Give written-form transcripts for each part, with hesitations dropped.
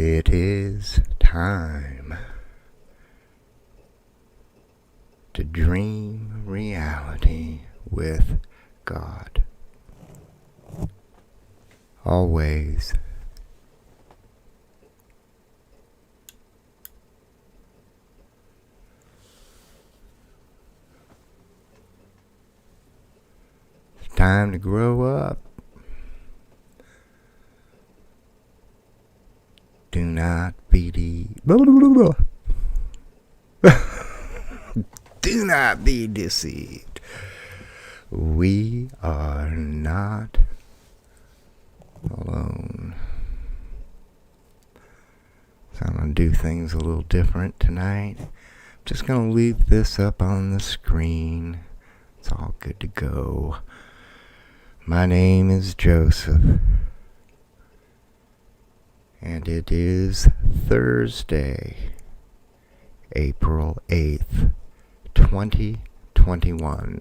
It is time to dream reality with God. Always. It's time to grow up. Do not be Do not be deceived. We are not alone. So I'm going to do things a little different tonight. I'm just going to leave this up on the screen. It's all good to go. My name is Joseph. And it is Thursday, April 8th, 2021.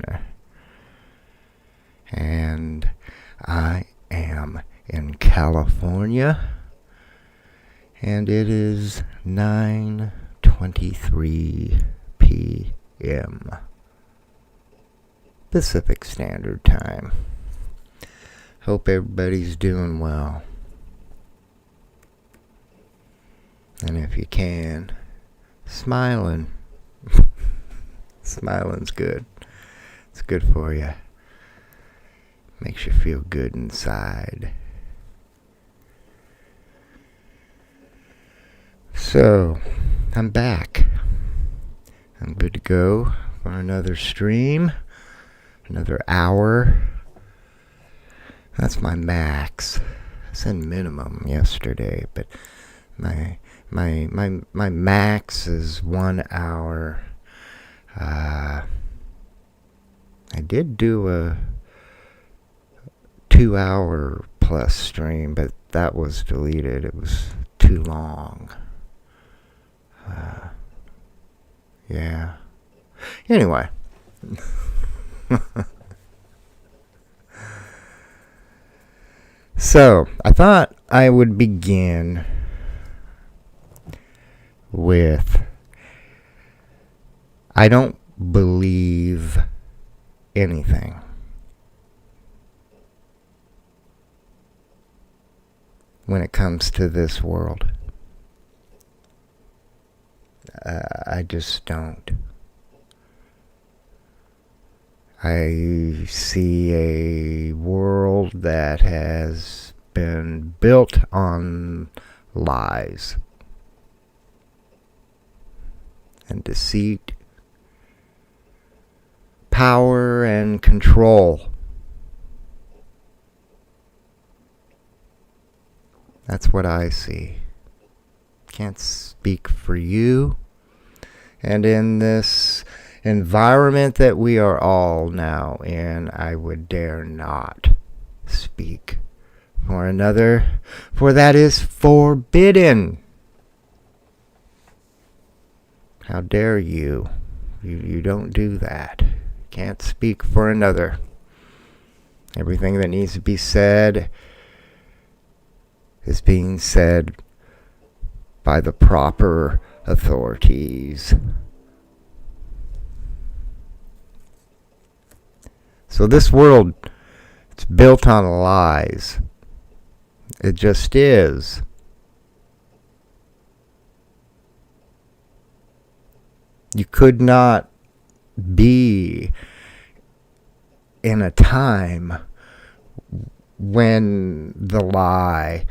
And I am in California. And it is 9:23 p.m. Pacific Standard Time. Hope everybody's doing well. And if you can, smiling. Smiling's good. It's good for you. Makes you feel good inside. So, I'm back. I'm good to go for another stream. Another hour. That's my max. I said minimum yesterday, but my max is 1 hour. I did do a 2-hour plus stream, but that was deleted. It was too long. Yeah. Anyway. So, I thought I would begin with, I don't believe anything. When it comes to this world. I just don't. I see a world that has been built on lies and deceit, power and control. That's what I see. Can't speak for you. And in this environment that we are all now in, I would dare not speak for another, for that is forbidden. How dare you? You don't do that. Can't speak for another. Everything that needs to be said is being said by the proper authorities. So this world, it's built on lies. It just is. You could not be in a time when the lie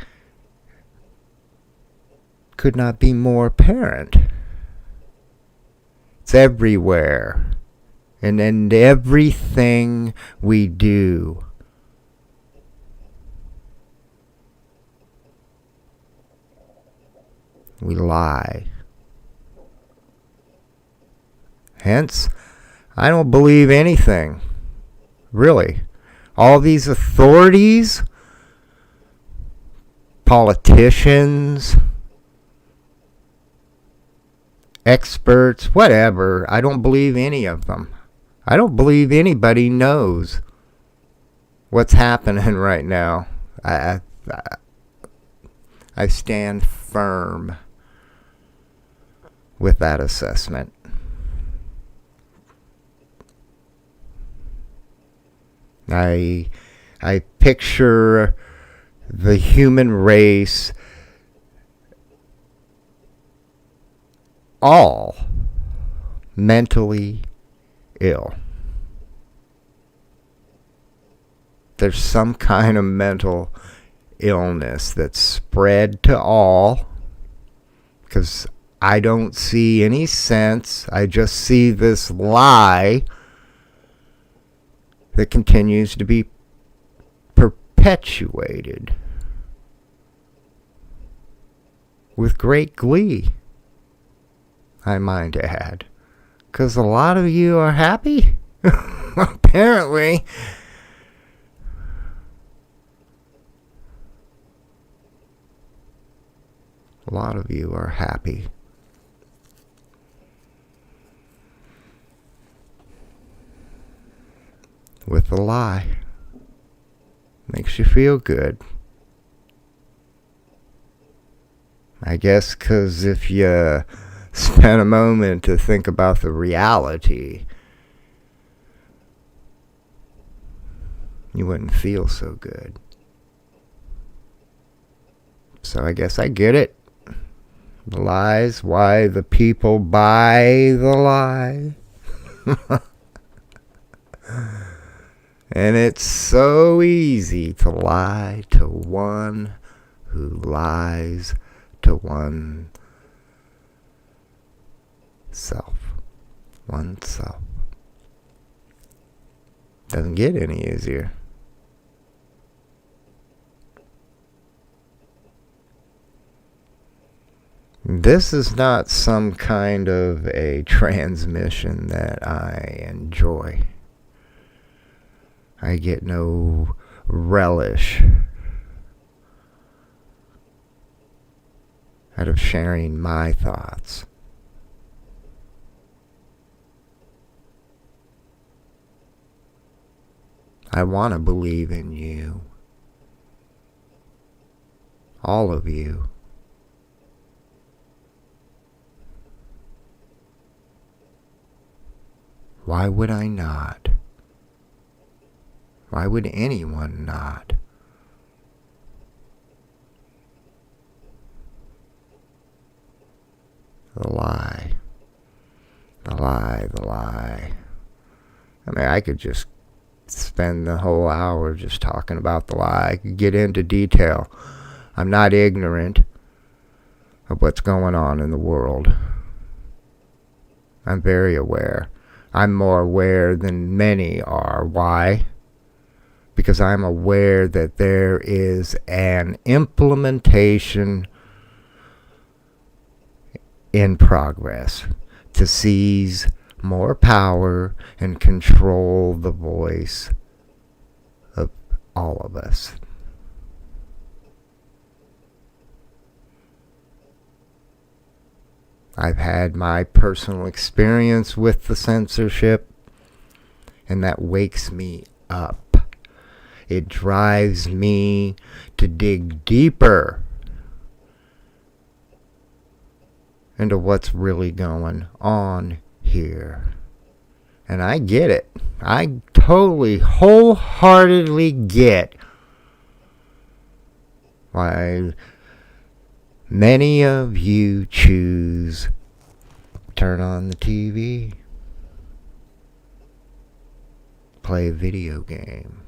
could not be more apparent. It's everywhere. And in everything we do. We lie. Hence, I don't believe anything. Really. All these authorities, politicians, experts, whatever, I don't believe any of them. I don't believe anybody knows what's happening right now. I stand firm with that assessment. I picture the human race all mentally ill. There's some kind of mental illness that's spread to all, because I don't see any sense. I just see this lie that continues to be perpetuated with great glee, I might add, because a lot of you are happy. Apparently. A lot of you are happy. With the lie. Makes you feel good. I guess because if you spend a moment to think about the reality, you wouldn't feel so good. So I guess I get it. The lies, why the people buy the lie. And it's so easy to lie to one who lies to oneself. Oneself. Doesn't get any easier. This is not some kind of a transmission that I enjoy. I get no relish out of sharing my thoughts. I want to believe in you. All of you. Why would I not? Why would anyone not? The lie. The lie, the lie. I mean, I could just spend the whole hour just talking about the lie. I could get into detail. I'm not ignorant of what's going on in the world. I'm very aware. I'm more aware than many are. Why? Because I'm aware that there is an implementation in progress to seize more power and control the voice of all of us. I've had my personal experience with the censorship, and that wakes me up. It drives me to dig deeper into what's really going on here. And I get it. I totally, wholeheartedly get why many of you choose turn on the TV, play a video game,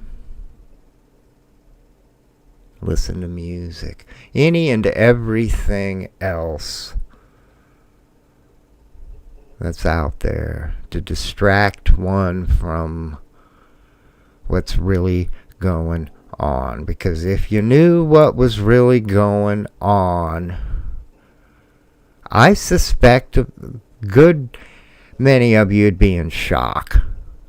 listen to music, any and everything else that's out there to distract one from what's really going on. Because if you knew what was really going on, I suspect a good many of you would be in shock.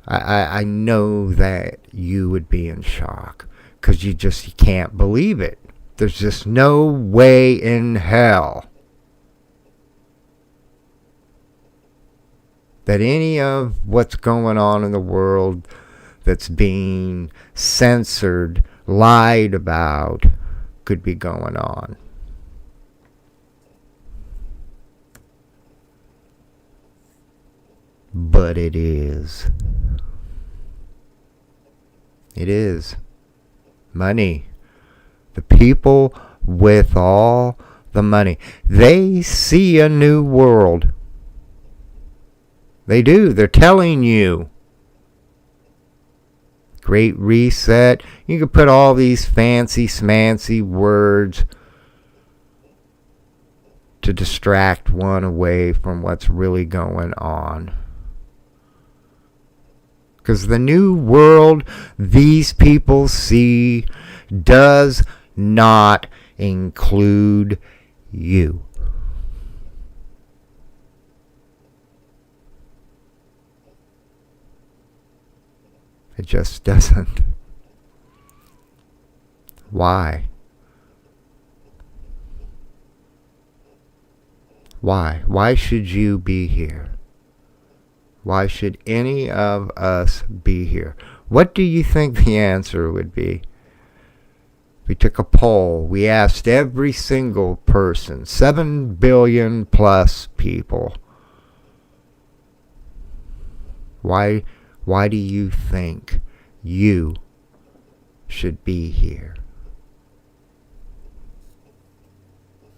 I know that you would be in shock because you can't believe it. There's just no way in hell that any of what's going on in the world that's being censored, lied about, could be going on. But it is. It is. Money. The people with all the money. They see a new world. They do. They're telling you. Great reset. You can put all these fancy smancy words to distract one away from what's really going on. Because the new world these people see does not include you. It just doesn't. Why? Why? Why should you be here? Why should any of us be here? What do you think the answer would be? We took a poll. We asked every single person, 7 billion plus people. Why do you think you should be here?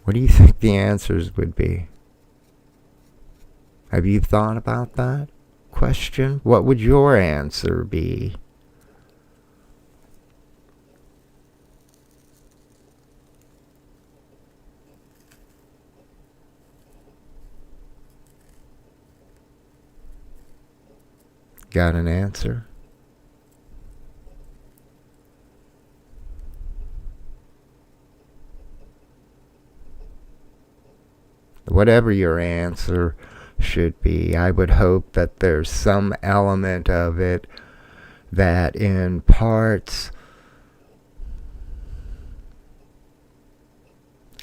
What do you think the answers would be? Have you thought about that question? What would your answer be? Got an answer? Whatever your answer should be, I would hope that there's some element of it that imparts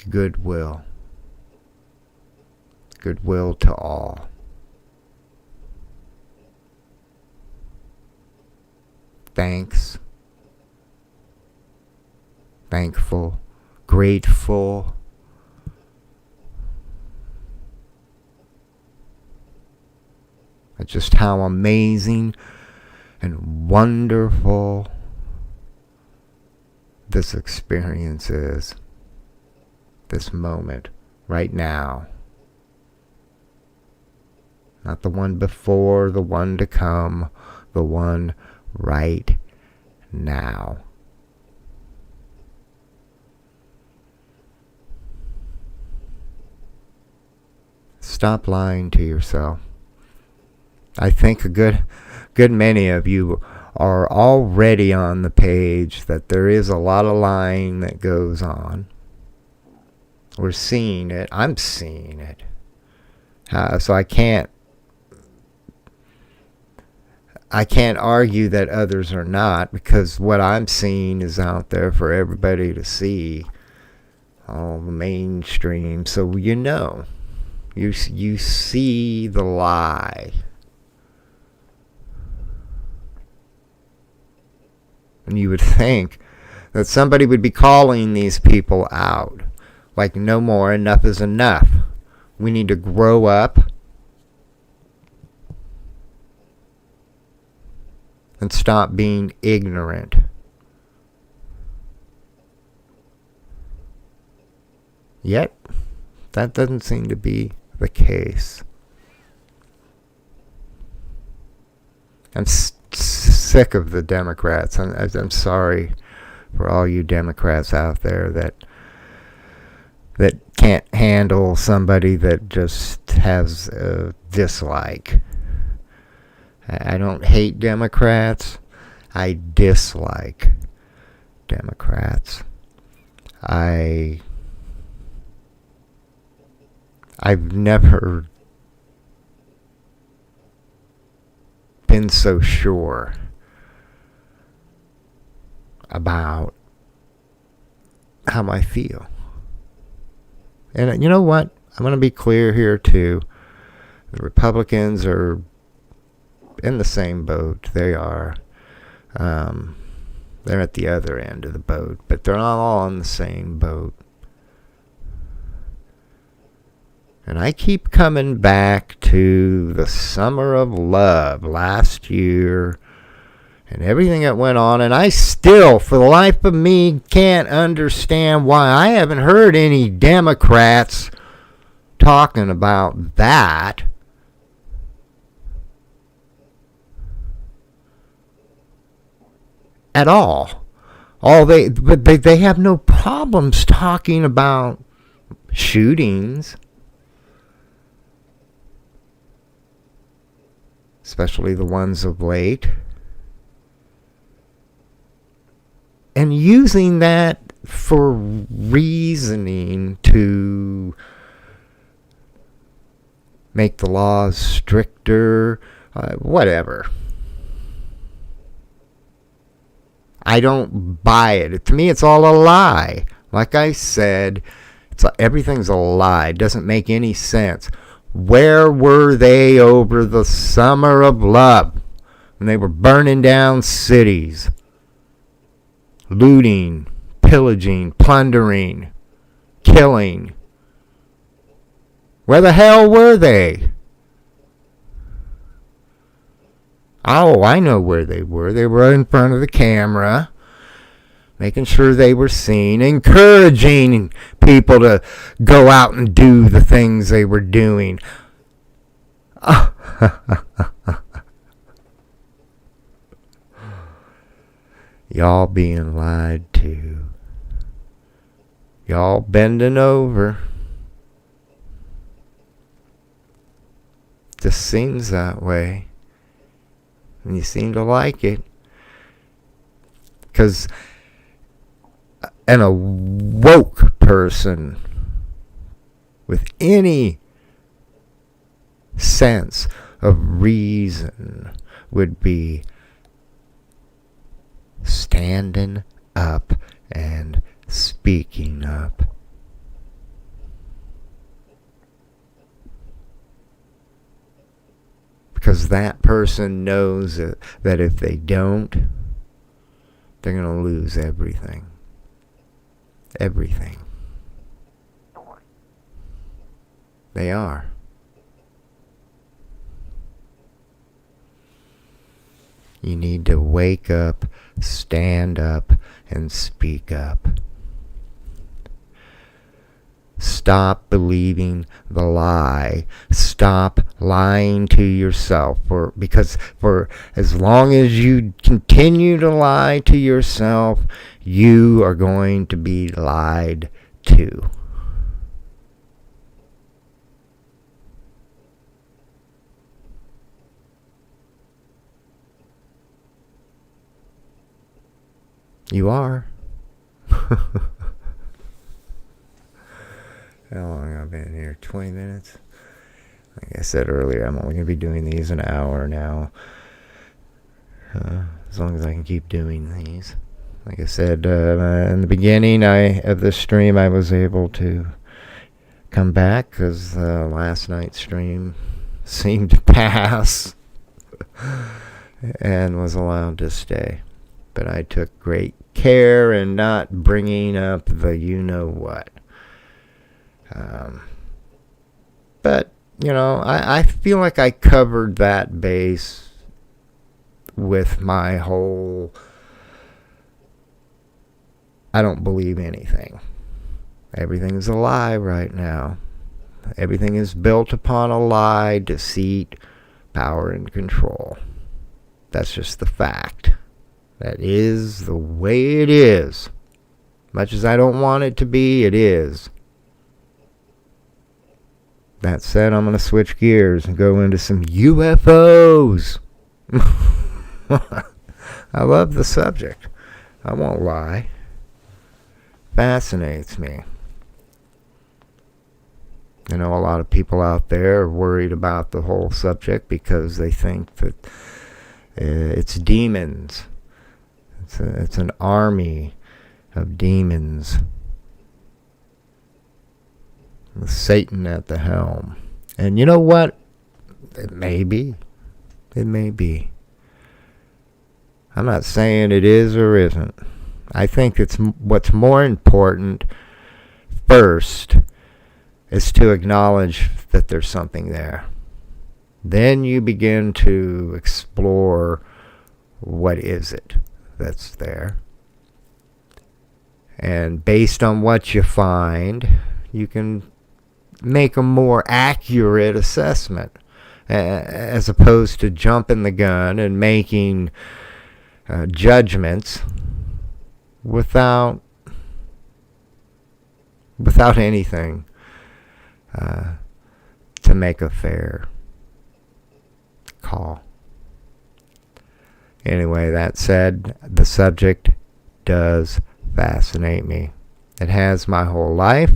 goodwill. Goodwill to all. Thanks. Thankful. Grateful. Just how amazing and wonderful this experience is. This moment, right now. Not the one before, the one to come, the one right now. Stop lying to yourself. I think a good many of you are already on the page that there is a lot of lying that goes on. We're seeing it. I'm seeing it. So I can't argue that others are not, because what I'm seeing is out there for everybody to see. All the mainstream. So you know. You see the lie. And you would think that somebody would be calling these people out. Like, no more, enough is enough. We need to grow up and stop being ignorant. Yet, that doesn't seem to be the case. I'm sick of the Democrats. I'm sorry for all you Democrats out there that can't handle somebody that just has a dislike. I don't hate Democrats. I dislike Democrats. I've never been so sure about how I feel. And you know what? I'm going to be clear here too. The Republicans are in the same boat. They are. They're at the other end of the boat, but they're not all in the same boat. And I keep coming back to the summer of love last year and everything that went on. And I still, for the life of me, can't understand why I haven't heard any Democrats talking about that. At all. But they have no problems talking about shootings. Especially the ones of late. And using that for reasoning to make the laws stricter, whatever. I don't buy it. To me, it's all a lie. Like I said, everything's a lie. It doesn't make any sense. Where were they over the summer of love when they were burning down cities, looting, pillaging, plundering, killing? Where the hell were they? Oh, I know where they were. They were in front of the camera, making sure they were seen, encouraging people to go out and do the things they were doing. Y'all being lied to. Y'all bending over. Just seems that way. And you seem to like it. Because a woke person with any sense of reason would be standing up and speaking up. Because that person knows that if they don't, they're going to lose everything. Everything. They are. You need to wake up, stand up, and speak up. Stop believing the lie. Stop lying to yourself. Because for as long as you continue to lie to yourself, you are going to be lied to. You are. How long have I been here? 20 minutes? Like I said earlier, I'm only going to be doing these an hour now. As long as I can keep doing these. Like I said, in the beginning of the stream, I was able to come back because last night's stream seemed to pass and was allowed to stay. But I took great care in not bringing up the you-know-what. But, I feel like I covered that base with my whole, I don't believe anything. Everything's a lie right now. Everything is built upon a lie, deceit, power, and control. That's just the fact. That is the way it is. Much as I don't want it to be, it is. That said, I'm going to switch gears and go into some UFOs. I love the subject. I won't lie. Fascinates me. I know a lot of people out there are worried about the whole subject because they think that it's demons. It's an army of demons with Satan at the helm. And you know what? It may be. It may be. I'm not saying it is or isn't. I think it's what's more important first is to acknowledge that there's something there. Then you begin to explore, what is it that's there? And based on what you find, you can make a more accurate assessment, as opposed to jumping the gun and making judgments without anything to make a fair call. Anyway, that said, the subject does fascinate me. It has my whole life.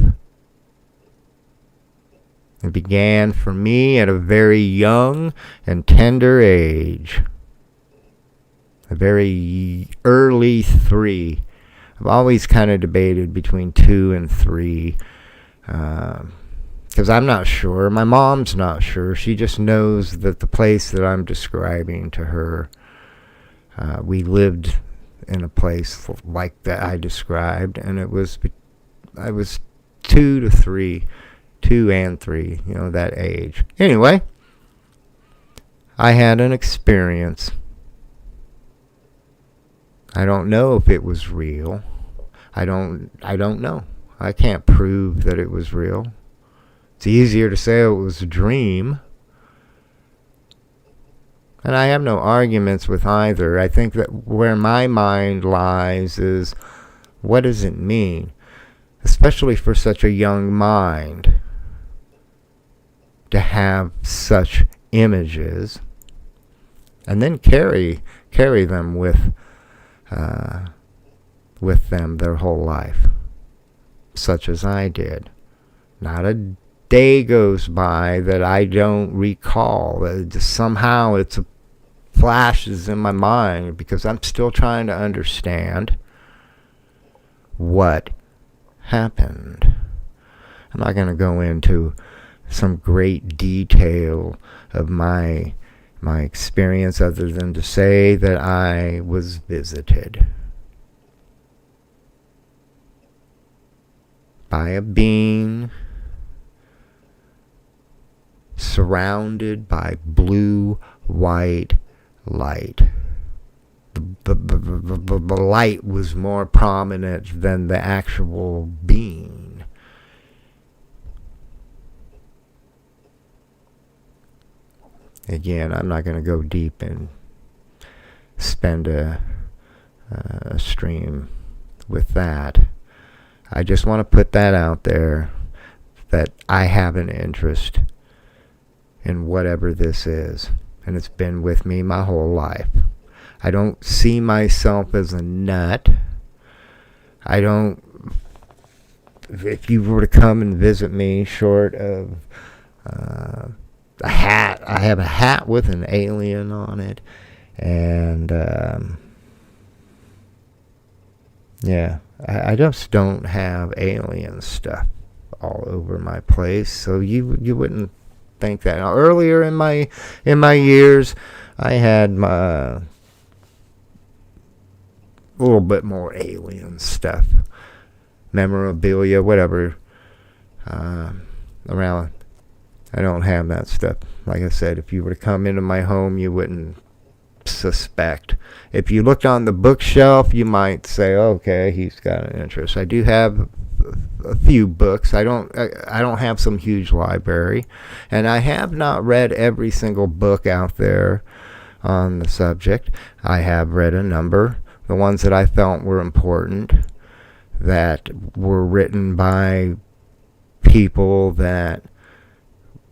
It began for me at a very young and tender age. A very early 3. I've always kind of debated between 2 and 3. Because I'm not sure. My mom's not sure. She just knows that the place that I'm describing to her, we lived in a place like that I described, and I was 2 to 3, 2 and 3, that age. Anyway, I had an experience. I don't know if it was real. I don't know. I can't prove that it was real. It's easier to say it was a dream. And I have no arguments with either. I think that where my mind lies is, what does it mean? Especially for such a young mind to have such images and then carry them with them their whole life, such as I did. Not a day goes by that I don't recall. Somehow it's flashes in my mind, because I'm still trying to understand what happened. I'm not going to go into some great detail of my experience, other than to say that I was visited by a being surrounded by blue-white light. The light was more prominent than the actual being. Again, I'm not going to go deep and spend a stream with that. I just want to put that out there, that I have an interest in whatever this is, and it's been with me my whole life. I don't see myself as a nut. I don't, if you were to come and visit me, short of a hat, I have a hat with an alien on it, and yeah, I just don't have alien stuff all over my place, so you wouldn't think that. Now, earlier in my years, I had my little bit more alien stuff, memorabilia, whatever, around. I don't have that stuff. Like I said, if you were to come into my home, you wouldn't suspect. If you looked on the bookshelf, you might say, okay, he's got an interest. I do have a few books. I don't have some huge library, and I have not read every single book out there on the subject. I have read a number, the ones that I felt were important, that were written by people that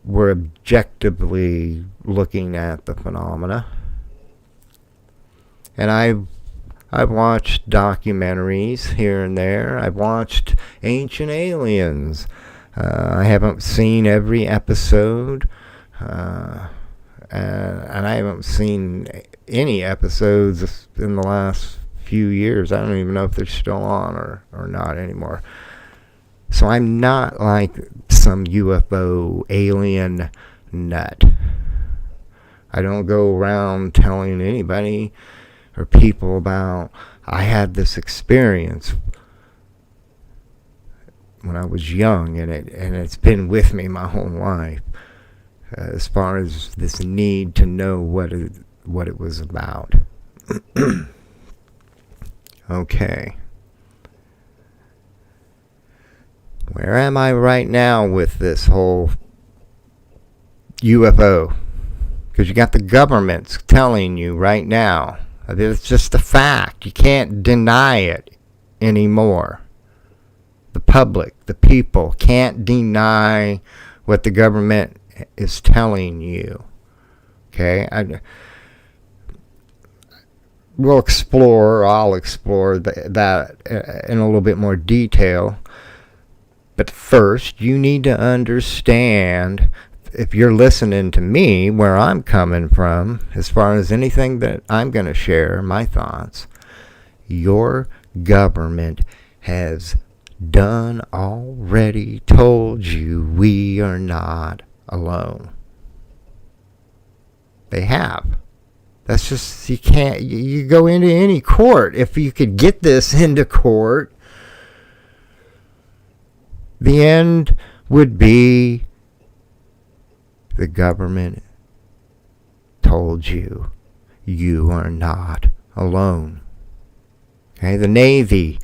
were objectively looking at the phenomena. And I've watched documentaries here and there. I've watched Ancient Aliens. I haven't seen every episode, and I haven't seen any episodes in the last few years. I don't even know if they're still on or not anymore. So I'm not like some UFO alien nut. I don't go around telling anybody or people about, I had this experience. when I was young, and it's been with me my whole life, as far as this need to know what it was about. Okay. Where am I right now with this whole UFO? Because you got the governments telling you right now. It's just a fact. You can't deny it anymore. The public, the people, can't deny what the government is telling you. Okay? I'll explore that in a little bit more detail. But first, you need to understand, if you're listening to me, where I'm coming from, as far as anything that I'm going to share, my thoughts, your government has already told you we are not alone. They have. That's just, you go into any court. If you could get this into court, the end would be the government told you are not alone. Okay, the Navy,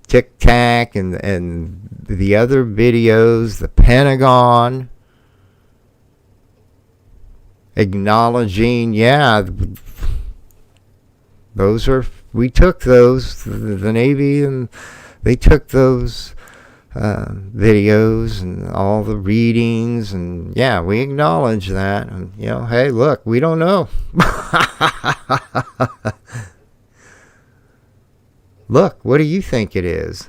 Tic Tac, and the other videos, the Pentagon, acknowledging, we took those, the Navy, and they took those videos and all the readings, and we acknowledge that. And hey, look, we don't know. Look, what do you think it is?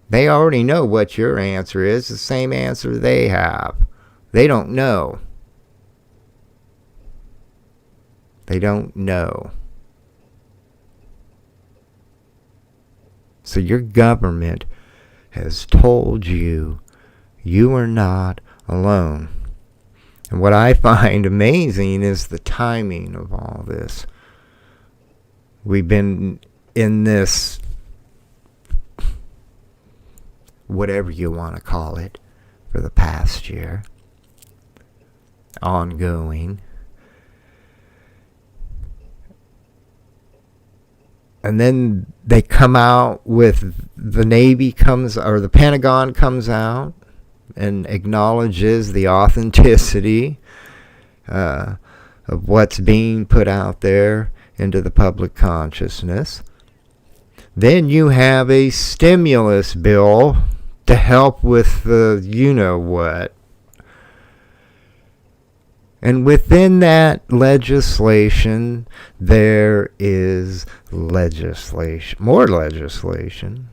They already know what your answer is, the same answer they have. They don't know. They don't know. So your government has told you are not alone. And what I find amazing is the timing of all this. We've been in this, whatever you want to call it, for the past year, ongoing. And then they come out with, the Pentagon comes out and acknowledges the authenticity of what's being put out there into the public consciousness. Then you have a stimulus bill to help with the you-know-what. And within that legislation, there is more legislation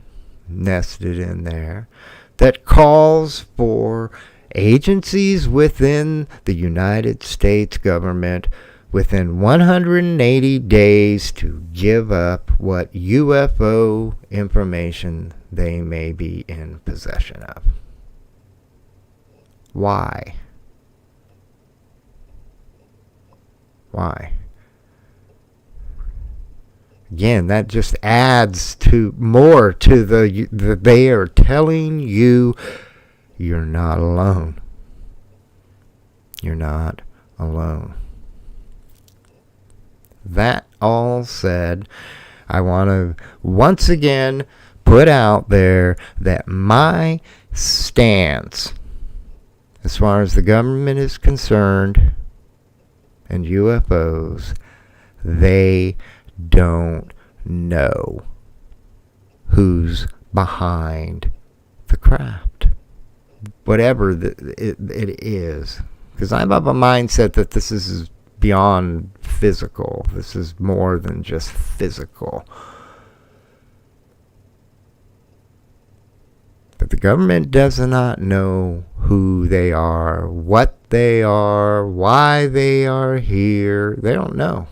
nested in there that calls for agencies within the United States government within 180 days to give up what UFO information they may be in possession of. Why? Why? Again, that just adds more to the they are telling you you're not alone. You're not alone. That all said, I want to once again put out there that my stance, as far as the government is concerned, and UFOs, they don't know who's behind the craft. Whatever it is. Because I'm of a mindset that this is beyond physical. This is more than just physical. But the government does not know who they are, what they are, why they are here. They don't know.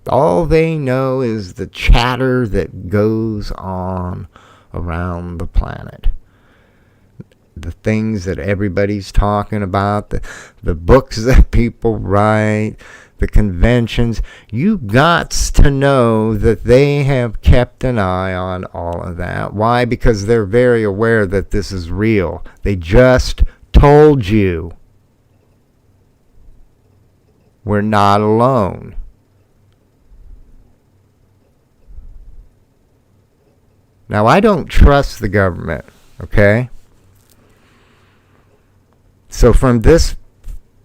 All they know is the chatter that goes on around the planet. the things that everybody's talking about, the books that people write, the conventions, you got to know that they have kept an eye on all of that. Why? Because they're very aware that this is real. They just told you we're not alone. Now, I don't trust the government, okay? So from this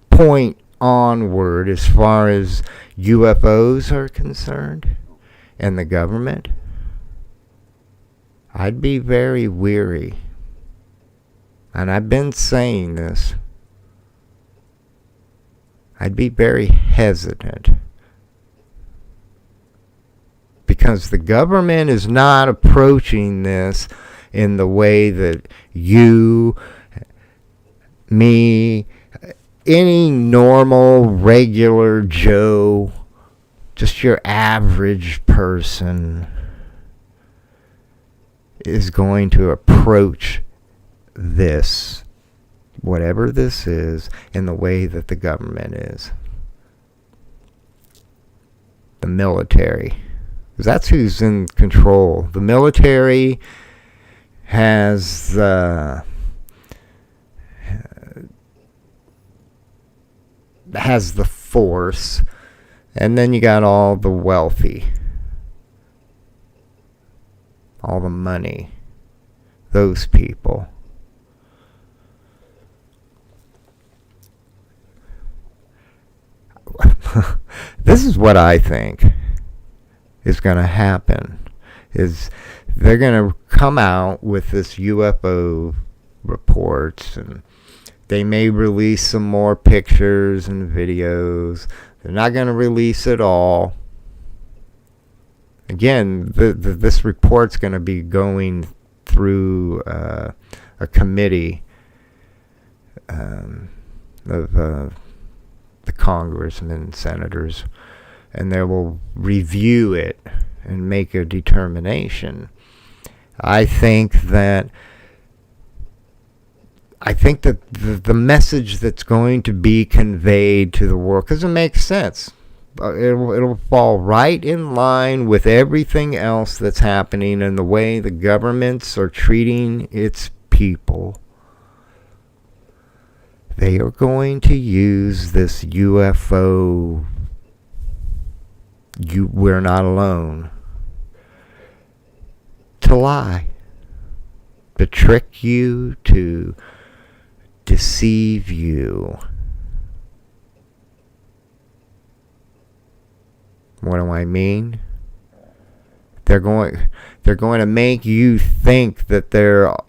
point onward, as far as UFOs are concerned and the government, I'd be very weary. And I've been saying this. I'd be very hesitant. Because the government is not approaching this in the way that you, me, any normal, regular Joe, just your average person, is going to approach this, whatever this is, in the way that the government is. The military. Because that's who's in control. The military has the force, and then you got all the wealthy, all the money, those people. This is what I think is going to happen. Is they're going to come out with this UFO reports, and they may release some more pictures and videos. They're not going to release it all. Again, this report's going to be going through a committee of the congressmen and senators, and they will review it and make a determination. I think that the message that's going to be conveyed to the world, because it makes sense, it'll fall right in line with everything else that's happening and the way the governments are treating its people. They are going to use this UFO, we're not alone, to lie, to trick you, to deceive you. What do I mean? They're going to make you think that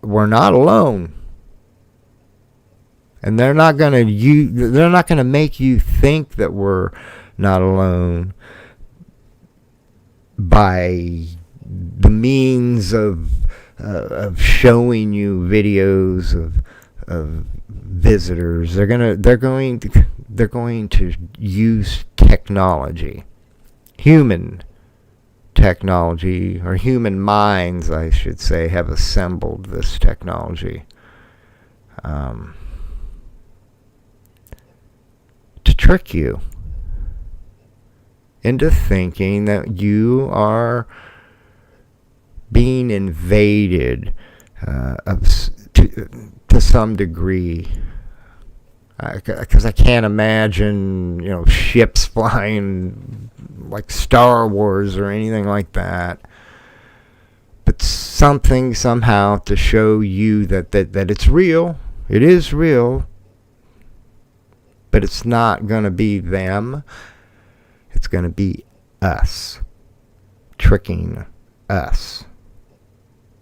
we're not alone. And they're not going to make you think that we're not alone by the means of showing you videos of visitors. They're going to use technology, human technology, or human minds, I should say, have assembled this technology to trick you into thinking that you are being invaded to some degree. Because I can't imagine, ships flying like Star Wars or anything like that. But something somehow to show you that it's real. It is real. But it's not going to be them. It's going to be us. Tricking us.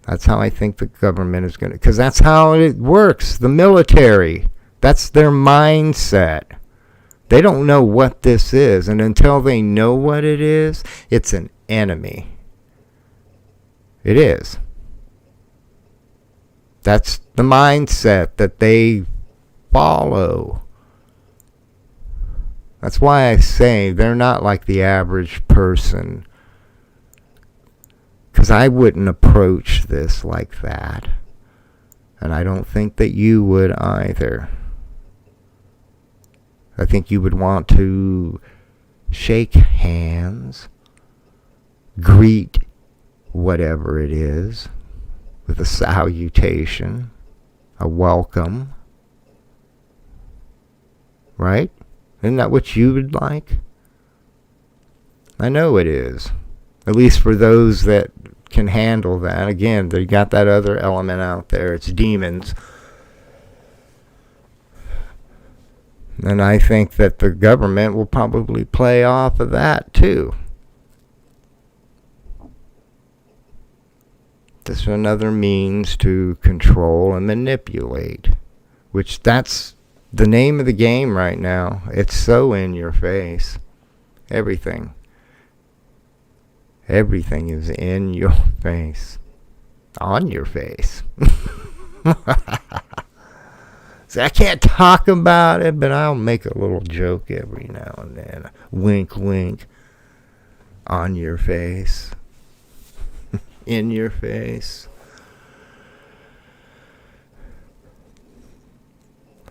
That's how I think the government is going to... Because that's how it works. The military. That's their mindset. They don't know what this is. And until they know what it is, it's an enemy. It is. That's the mindset that they follow. That's why I say they're not like the average person. Because I wouldn't approach this like that. And I don't think that you would either. I think you would want to shake hands, greet whatever it is with a salutation, a welcome. Right? Isn't that what you would like? I know it is. At least for those that can handle that. Again, they got that other element out there. It's demons. And I think that the government will probably play off of that too. This is another means to control and manipulate, which that's the name of the game right now. It's so in your face. Everything. Everything is in your face. On your face. See, I can't talk about it, but I'll make a little joke every now and then. Wink, wink. On your face. In your face.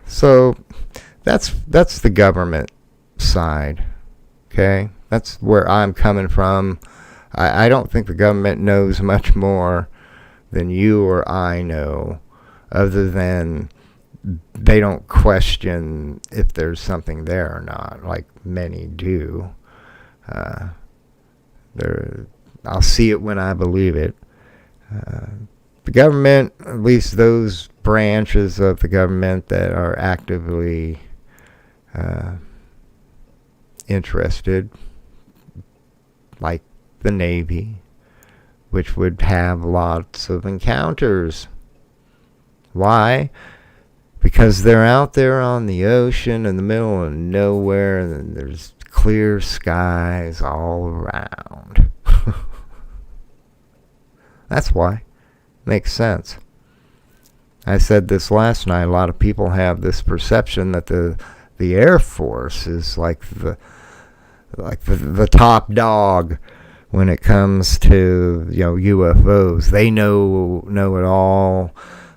So that's the government side. Okay? That's where I'm coming from. I don't think the government knows much more than you or I know, other than they don't question if there's something there or not, like many do. I'll see it when I believe it. The government, at least those branches of the government that are actively interested, like the Navy, which would have lots of encounters. Why? Because they're out there on the ocean in the middle of nowhere, and there's clear skies all around. That's why. Makes sense. I said this last night. A lot of people have this perception that the Air Force is like the top dog when it comes to UFOs. They know it all,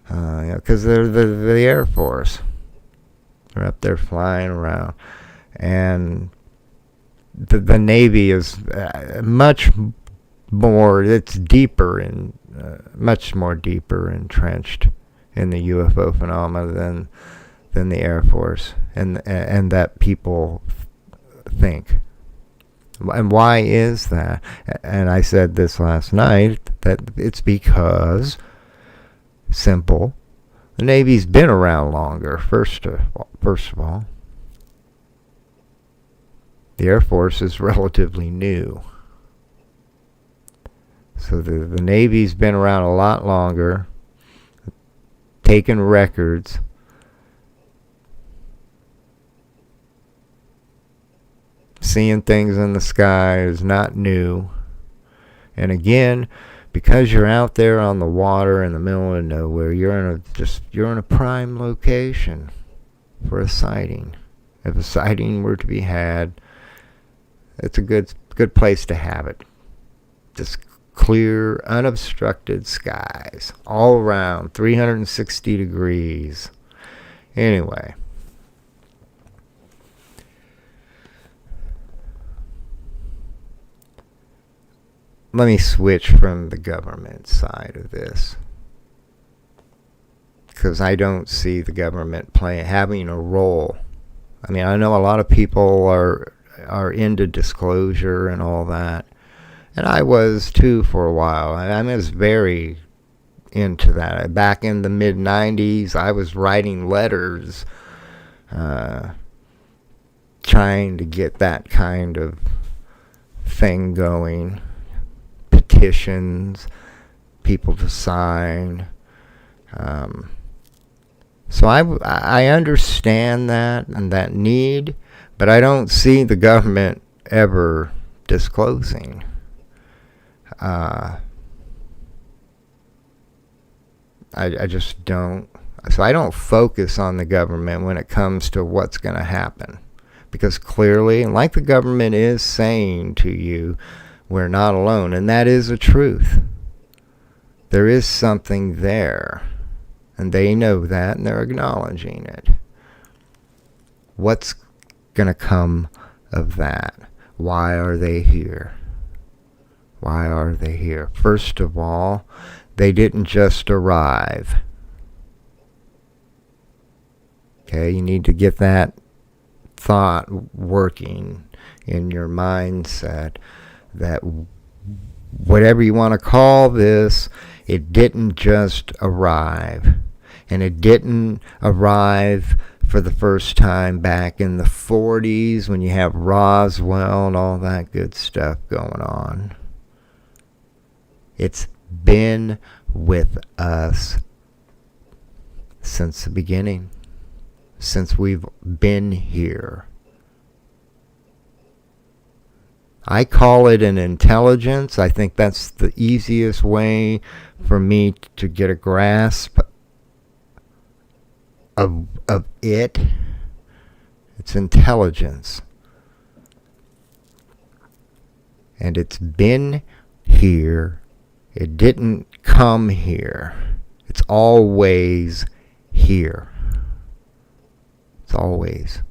because they're the Air Force. They're up there flying around, and the Navy is much more. It's deeper and much more deeper entrenched in the UFO phenomena than the Air Force, and that people think. And why is that? And I said this last night, that it's because, simple, the Navy's been around longer, first of all. The Air Force is relatively new. So the Navy's been around a lot longer, taken records. Seeing things in the sky is not new. And again, because you're out there on the water in the middle of nowhere, you're in a prime location for a sighting. If a sighting were to be had, it's a good place to have it. Just clear, unobstructed skies all around, 360 degrees. Anyway, let me switch from the government side of this, because I don't see the government having a role. I mean, I know a lot of people are into disclosure and all that, and I was too for a while. I was very into that. Back in the mid-90s, I was writing letters, trying to get that kind of thing going. Petitions, people to sign. So I understand that and that need, but I don't see the government ever disclosing. I just don't. So I don't focus on the government when it comes to what's going to happen, because clearly, like the government is saying to you, we're not alone, and that is a truth. There is something there, And they know that, and they're acknowledging it. What's going to come of that? Why are they here? Why are they here? First of all, they didn't just arrive. Okay, you need to get that thought working in your mindset that whatever you want to call this, it didn't just arrive. And it didn't arrive for the first time back in the 40s when you have Roswell and all that good stuff going on. It's been with us since the beginning, since we've been here. I call it an intelligence. I think that's the easiest way for me to get a grasp of it. It's intelligence. And it's been here. It didn't come here. It's always here. It's always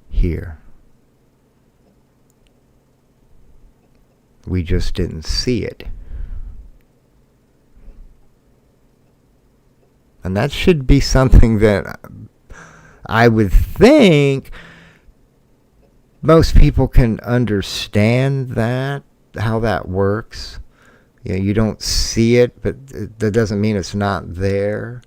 here. We just didn't see it. And that should be something that I would think most people can understand that, how that works. You know, you don't see it, but that doesn't mean it's not there.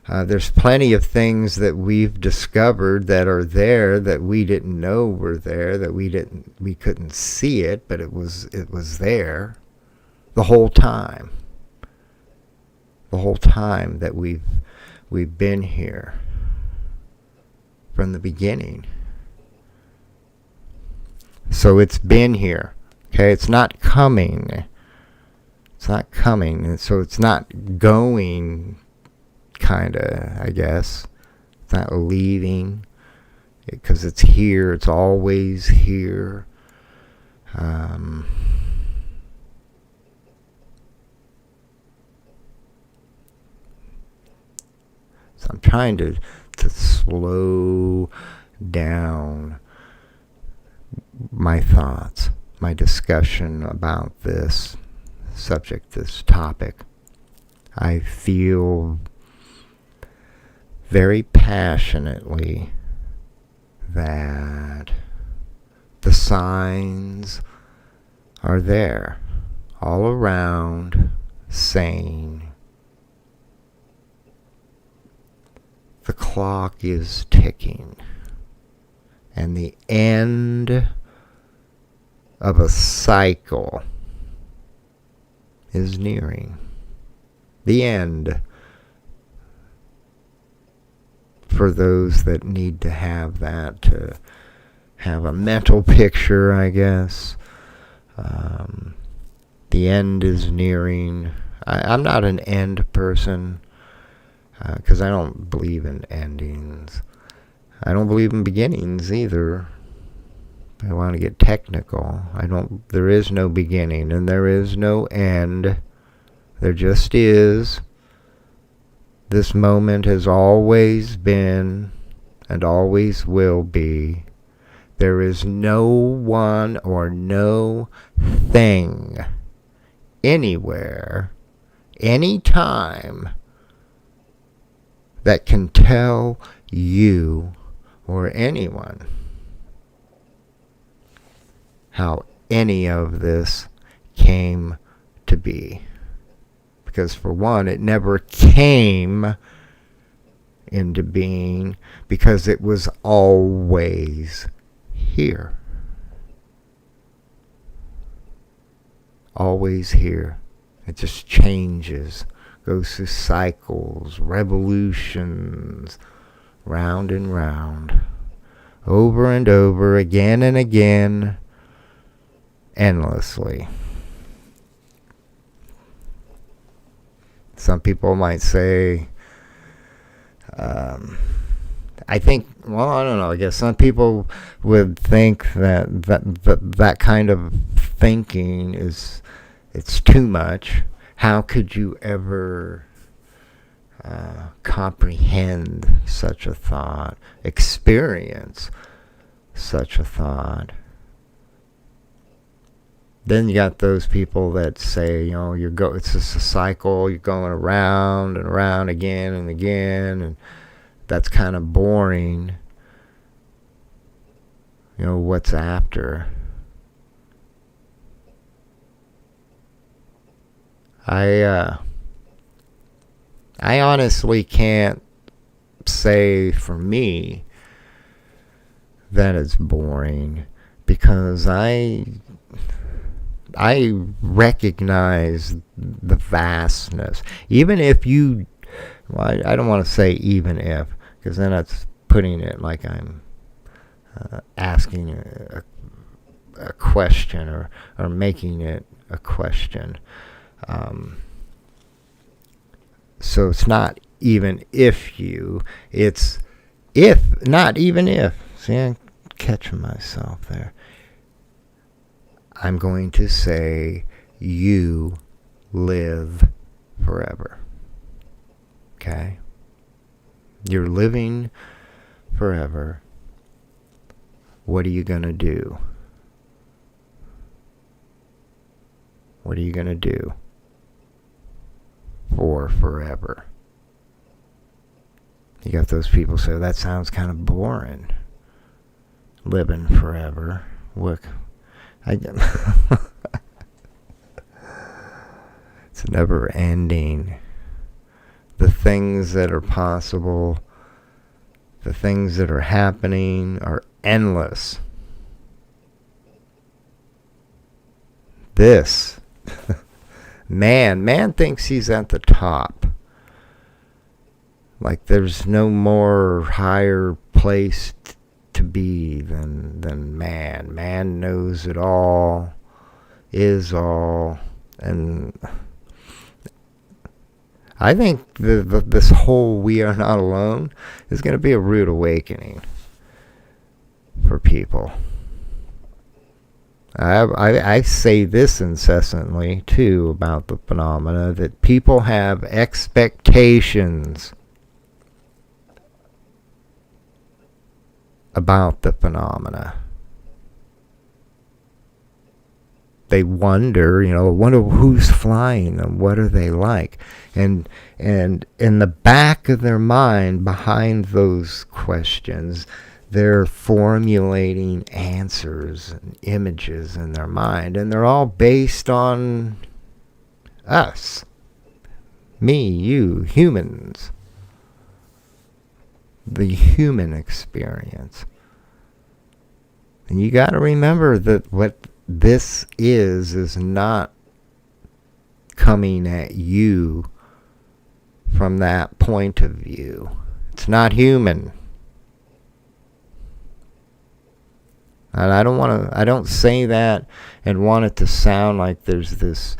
There's plenty of things that we've discovered that are there that we didn't know were there, that we couldn't see it, but it was there the whole time. The whole time that we've been here from the beginning. So it's been here. Okay, it's not coming. It's not coming, and so it's not going, kinda, I guess. It's not leaving, because it's here. It's always here. So I'm trying to slow down my thoughts, my discussion about this subject, this topic. I feel very passionately that the signs are there, all around, saying the clock is ticking, and the end of a cycle is nearing. The end, for those that need to have that, to have a mental picture, I guess. The end is nearing. I'm not an end person, because I don't believe in endings. I don't believe in beginnings either. I want to get technical. There is no beginning and there is no end. There just is. This moment has always been and always will be. There is no one or no thing anywhere, anytime, that can tell you or anyone how any of this came to be. Because for one, it never came into being, because it was always here. Always here. It just changes, goes through cycles, revolutions, round and round, over and over, again and again, endlessly. Some people might say, I think, well, I don't know, I guess some people would think that kind of thinking it's too much. How could you ever comprehend such a thought, experience such a thought. Then you got those people that say, it's just a cycle, you're going around and around again and again, and that's kind of boring. What's after? I honestly can't say for me that it's boring, because I recognize the vastness. Even if I don't want to say even if, because then that's putting it like I'm asking a question or making it a question. So it's not even if it's if, not even if. See, I'm catching myself there. I'm going to say you live forever. Okay? You're living forever. What are you going to do? What are you going to do for forever? You got those people say, that sounds kind of boring. Living forever. Look, it's never ending. The things that are possible, the things that are happening are endless. This, man thinks he's at the top. Like there's no more higher place to be than man. Man knows it all, is all, and I think this whole "we are not alone" is going to be a rude awakening for people. I say this incessantly too about the phenomena, that people have expectations about the phenomena. They wonder, who's flying them, what are they like? And in the back of their mind, behind those questions, they're formulating answers and images in their mind, and they're all based on us, me, you, humans. The human experience. And you got to remember that what this is not coming at you from that point of view. It's not human. And I don't say that and want it to sound like there's this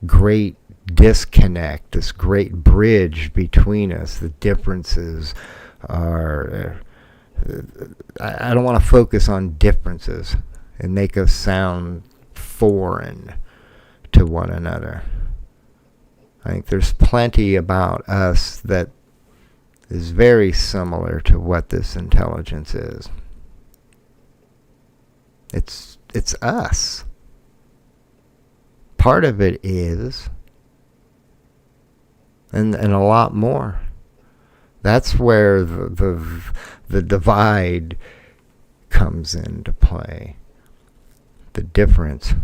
great disconnect, this great bridge between us. The differences are, I don't want to focus on differences and make us sound foreign to one another. I think there's plenty about us that is very similar to what this intelligence is. It's us. Part of it is, and a lot more. That's where the divide comes into play. The difference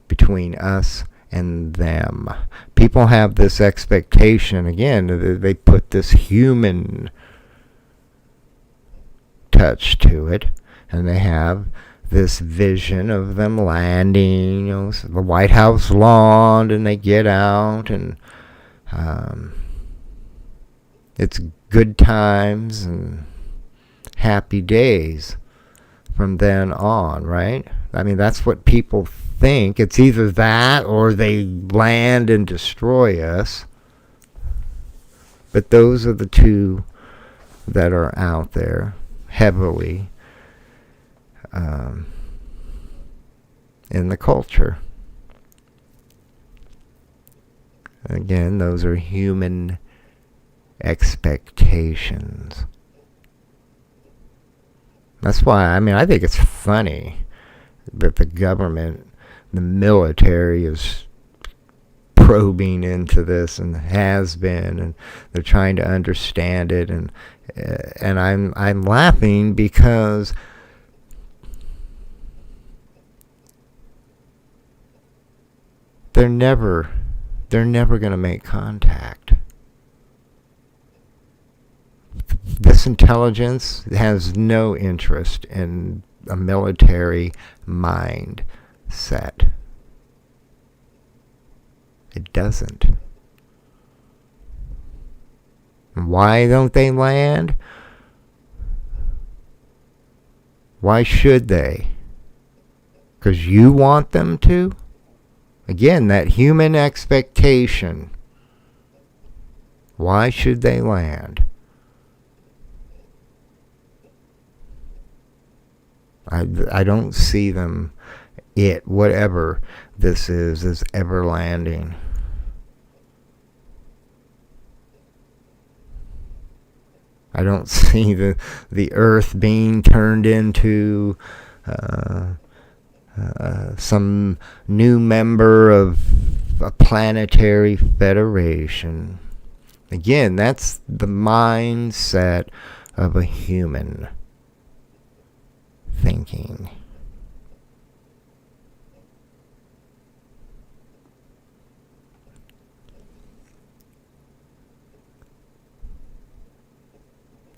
between us and them. People have this expectation, again, they put this human touch to it, and they have this vision of them landing, the White House lawn, and they get out, and it's good times and happy days from then on, right? I mean, that's what people think. It's either that or they land and destroy us. But those are the two that are out there heavily in the culture. Again, those are human expectations. That's why, I think it's funny that the government, the military is probing into this and has been, and they're trying to understand it, and I'm laughing because they're never going to make contact. This intelligence has no interest in a military mindset. It doesn't. Why don't they land? Why should they? Because you want them to? Again, that human expectation. Why should they land? I don't see them, whatever this is ever landing. I don't see the earth being turned into some new member of a planetary federation. Again, that's the mindset of a human thinking.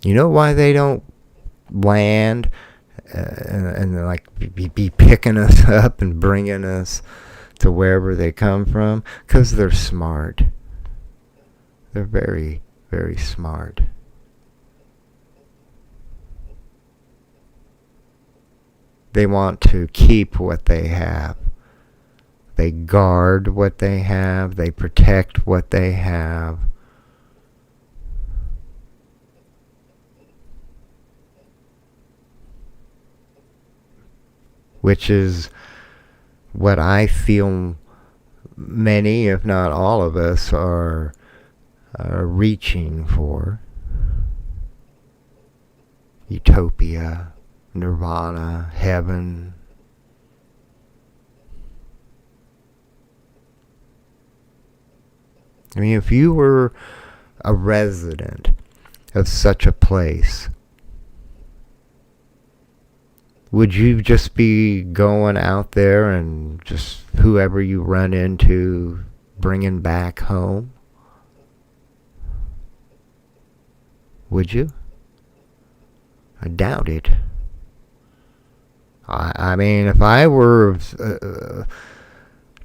You know why they don't land and like be picking us up and bringing us to wherever they come from? Because they're smart. They're very, very smart. They want to keep what they have. They guard what they have. They protect what they have. Which is what I feel many, if not all of us, are reaching for. Utopia, nirvana, heaven. If you were a resident of such a place, would you just be going out there and just whoever you run into bringing back home? Would you? I doubt it. If I were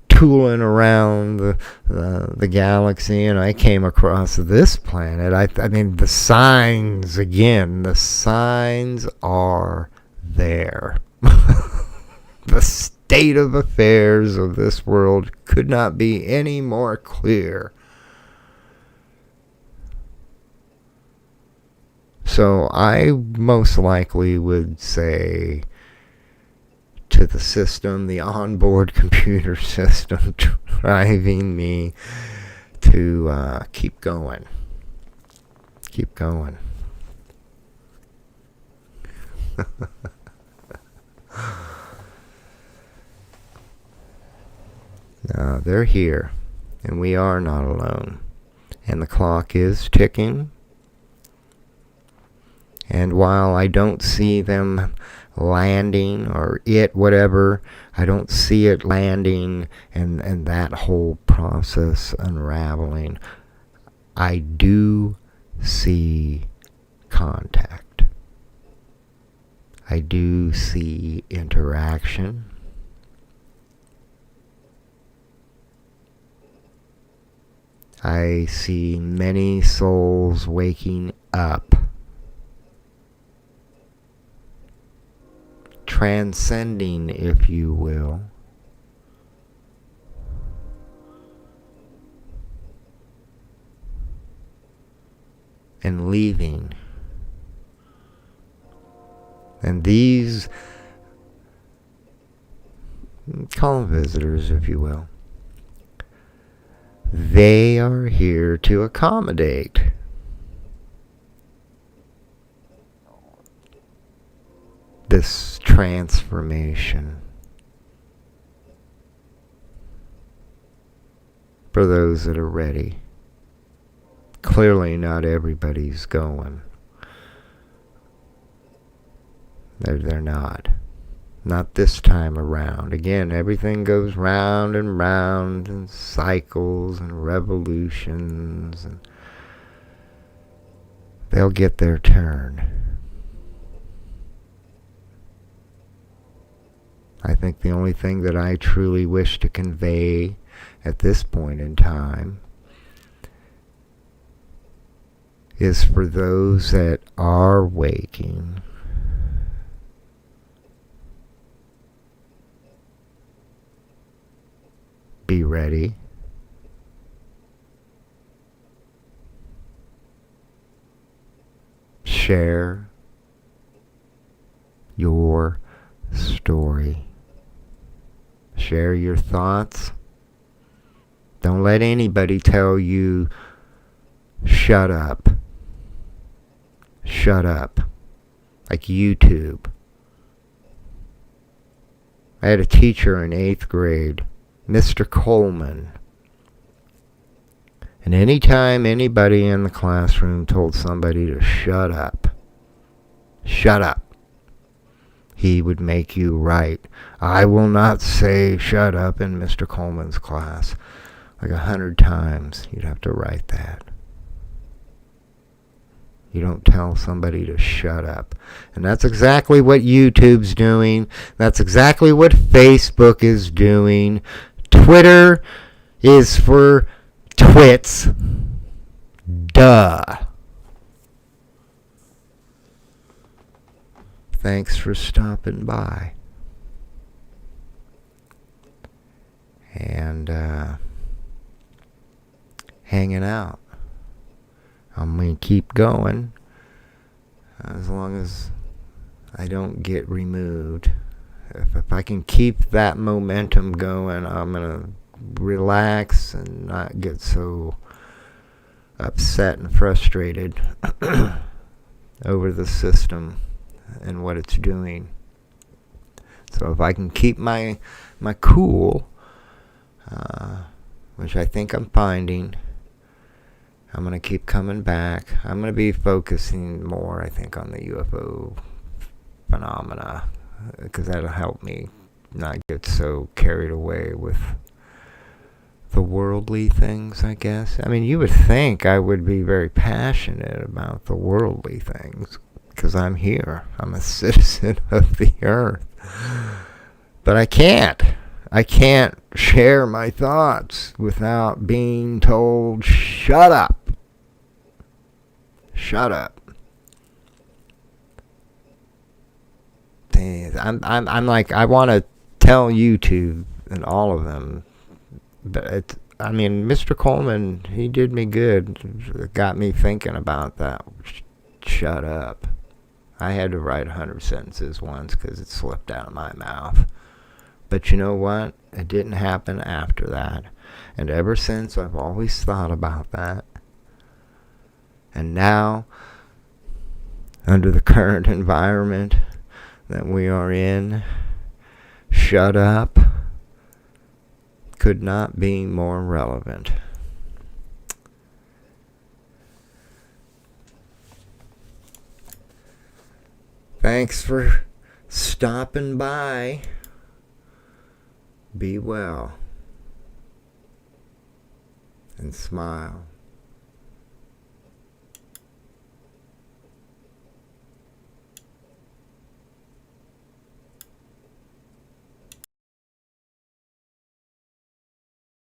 tooling around the galaxy and I came across this planet, the signs are there. The state of affairs of this world could not be any more clear. So I most likely would say to the system, the onboard computer system driving me to keep going. Keep going. Now, they're here, and we are not alone. And the clock is ticking. And while I don't see them landing, or whatever, I don't see it landing and that whole process unraveling, I do see contact. I do see interaction. I see many souls waking up, transcending, if you will, and leaving. And these, call them visitors, if you will, they are here to accommodate this transformation. For those that are ready. Clearly not everybody's going. They're not. Not this time around. Again, everything goes round and round and cycles and revolutions. And they'll get their turn. I think the only thing that I truly wish to convey at this point in time is for those that are waking, be ready. Share your story. Share your thoughts. Don't let anybody tell you, shut up. Shut up. Like YouTube. I had a teacher in 8th grade, Mr. Coleman. And anytime anybody in the classroom told somebody to shut up, he would make you write, I will not say shut up in Mr. Coleman's class. Like 100 times you'd have to write that. You don't tell somebody to shut up. And that's exactly what YouTube's doing. That's exactly what Facebook is doing. Twitter is for twits. Duh. Thanks for stopping by. And hanging out. I'm going to keep going as long as I don't get removed. If I can keep that momentum going, I'm going to relax and not get so upset and frustrated over the system and what it's doing. So if I can keep my cool, which I think I'm finding, I'm going to keep coming back. I'm going to be focusing more, I think, on the UFO phenomena, because that'll help me not get so carried away with the worldly things, I guess. I mean, you would think I would be very passionate about the worldly things, because I'm here. I'm a citizen of the earth. But I can't. I can't share my thoughts without being told, shut up. Shut up. I'm like, I want to tell YouTube and all of them, but I mean, Mr. Coleman, he did me good. It got me thinking about that. Shut up. I had to write 100 sentences once because it slipped out of my mouth. But you know what? It didn't happen after that. And ever since, I've always thought about that. And now, under the current environment that we are in, shut up could not be more relevant. Thanks for stopping by. Be well and smile.